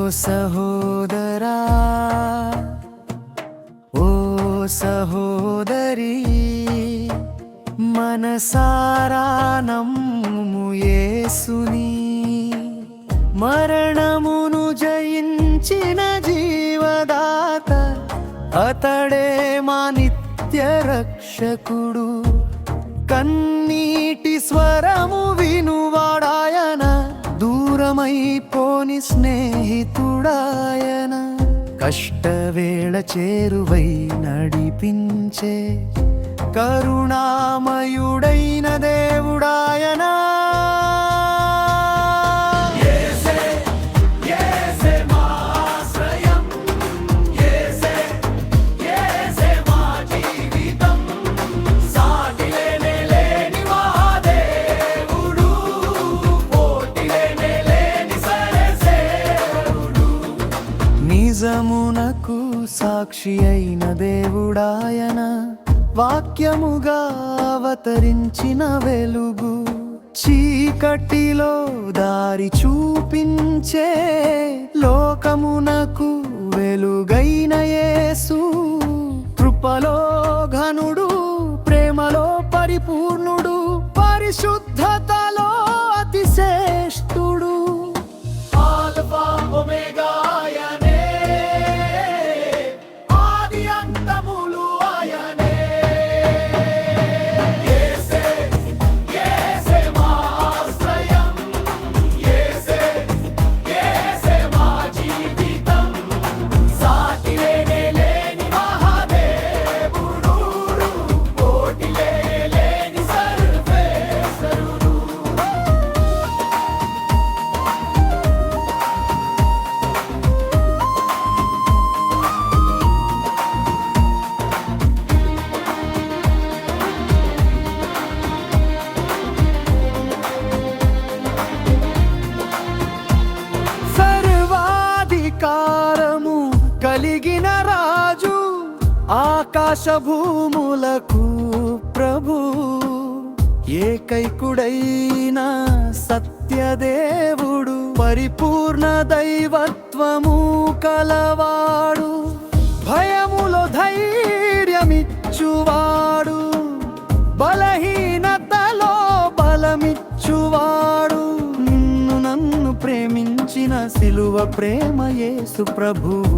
సహోదరా, ఓ సహోదరి, మనసారా నమ్ము యేసుని. మరణమును జయించిన జీవదాత అతడే మా నిత్య రక్షకుడు. కన్నీటి స్వరము వినువాడాయన, దూరమైపోని స్నేహితుడాయన. కష్టవేళ చేరువై నడిపించే కరుణామయుడైన దేవుడాయన. నిజమునకు సాక్షి అయిన దేవుడాయన, వాక్యముగా అవతరించిన వెలుగు. చీకటిలో దారి చూపించే లోకమునకు వెలుగైన యేసు. కృపలో ఘనుడు, ప్రేమలో పరిపూర్ణుడు, పరిశుద్ధతలో అతిశ్రేష్ఠుడు. ఆల్ఫా ఒమేగా ఆయనే, ఆది అంతములు ఆయనే. యేసే యేసే మా ఆశ్రయం, యేసే యేసే మా జీవితం. సాటి లేని మహాదేవుడు, పోటీ లేని సర్వేశ్వరుడు. సర్వాధికారము కలిగిన రాజు, ఆకాశ భూములకు ప్రభు. ఏకైకుడైన సత్యదేవుడు, పరిపూర్ణ దైవత్వము కలవాడు. భయములో ధైర్యమిచ్చువాడు, బలహీనతలో బలమిచ్చువాడు. నన్ను ప్రేమించిన సిలువ ప్రేమ యేసు ప్రభువు.